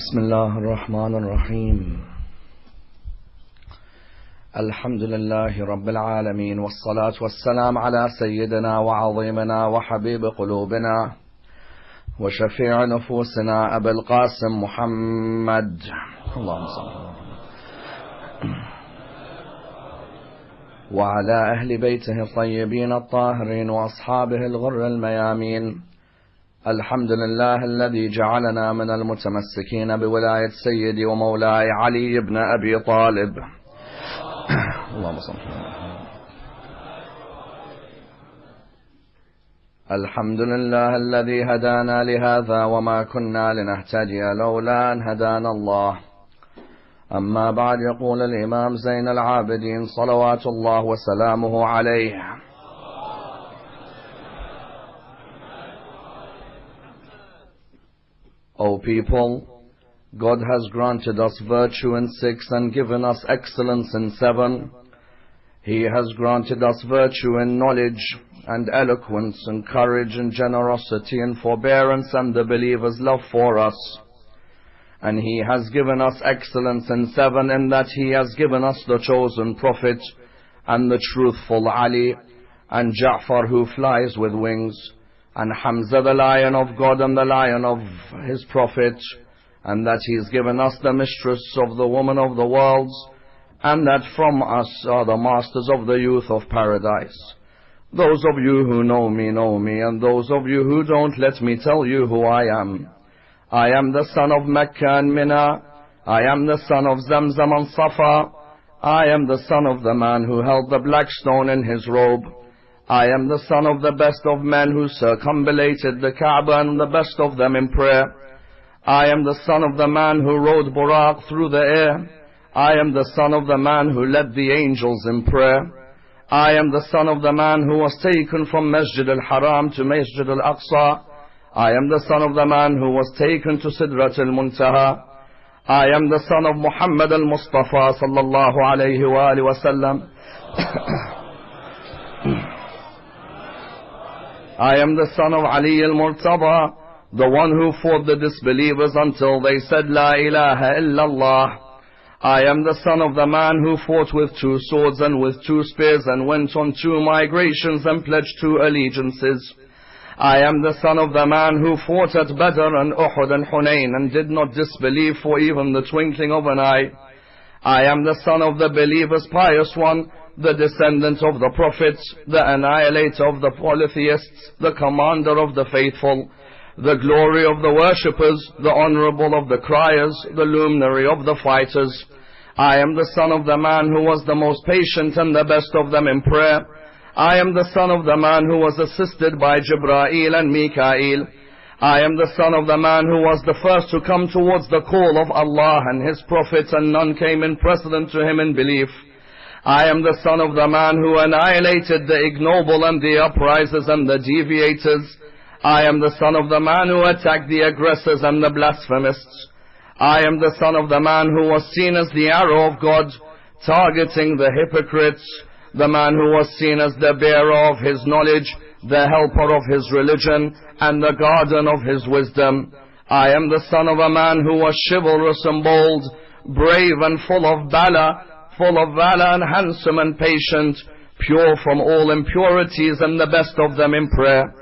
بسم الله الرحمن الرحيم. الحمد لله رب العالمين، والصلاة والسلام على سيدنا وعظيمنا وحبيب قلوبنا وشفيع نفوسنا أبي القاسم محمد، اللهم صل على محمد، وعلى أهل بيته الطيبين الطاهرين وأصحابه الغر الميامين. الحمد لله الذي جعلنا من المتمسكين بولاية سيدي ومولاي علي بن أبي طالب، اللهم صل على محمد. الحمد لله الذي هدانا لهذا وما كنا لنهتدي لولا أن هدانا الله. أما بعد، يقول الإمام زين العابدين صلوات الله وسلامه عليه: O people, God has granted us virtue in 6 and given us excellence in 7. He has granted us virtue in knowledge and eloquence and courage and generosity and forbearance and the believer's love for us. And He has given us excellence in 7 in that He has given us the chosen Prophet and the truthful Ali and Ja'far who flies with wings, and Hamza the lion of God and the lion of His Prophet, and that He's given us the mistress of the woman of the worlds, and that from us are the masters of the youth of paradise. Those of you who know me, and those of you who don't, let me tell you who I am. I am the son of Mecca and Mina. I am the son of Zamzam and Safa. I am the son of the man who held the black stone in his robe. I am the son of the best of men who circumambulated the Kaaba and the best of them in prayer. I am the son of the man who rode Buraq through the air. I am the son of the man who led the angels in prayer. I am the son of the man who was taken from Masjid al-Haram to Masjid al-Aqsa. I am the son of the man who was taken to Sidrat al-Muntaha. I am the son of Muhammad al-Mustafa sallallahu alayhi wa alihi wa sallam. I am the son of Ali al-Murtada, the one who fought the disbelievers until they said La ilaha illallah. I am the son of the man who fought with 2 swords and with 2 spears and went on 2 migrations and pledged 2 allegiances. I am the son of the man who fought at Badr and Uhud and Hunayn and did not disbelieve for even the twinkling of an eye. I am the son of the believer's pious one, the descendant of the prophets, the annihilator of the polytheists, the commander of the faithful, the glory of the worshippers, the honorable of the criers, the luminary of the fighters. I am the son of the man who was the most patient and the best of them in prayer. I am the son of the man who was assisted by Jibreel and Mikael. I am the son of the man who was the first to come towards the call of Allah and His prophets, and none came in precedent to him in belief. I am the son of the man who annihilated the ignoble and the uprisers and the deviators. I am the son of the man who attacked the aggressors and the blasphemists. I am the son of the man who was seen as the arrow of God, targeting the hypocrites, the man who was seen as the bearer of His knowledge, the helper of His religion, and the guardian of His wisdom. I am the son of a man who was chivalrous and bold, brave and full of valor and handsome and patient, pure from all impurities and the best of them in prayer.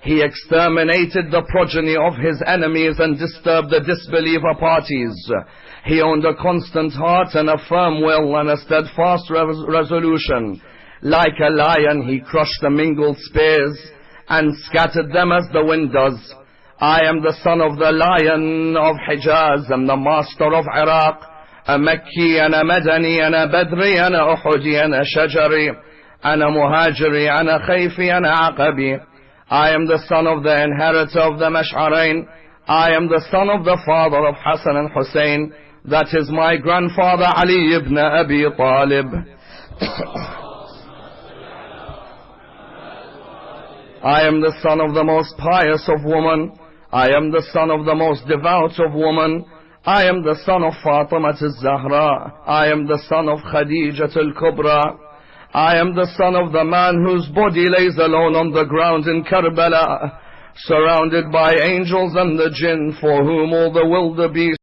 He exterminated the progeny of his enemies and disturbed the disbeliever parties. He owned a constant heart and a firm will and a steadfast resolution. Like a lion he crushed the mingled spears and scattered them as the wind does. I am the son of the lion of Hijaz and the master of Iraq. A Makki and a Madani and a Badri and a Uhudi and a Shajari and a Muhajiri and a Khayfi and a Aqabi. I am the son of the inheritor of the Mash'arain. I am the son of the father of Hassan and Hussein. That is my grandfather Ali ibn Abi Talib. I am the son of the most pious of women. I am the son of the most devout of women. I am the son of Fatima al-Zahra. I am the son of Khadijah al-Kubra. I am the son of the man whose body lays alone on the ground in Karbala, surrounded by angels and the jinn, for whom all the wildebeest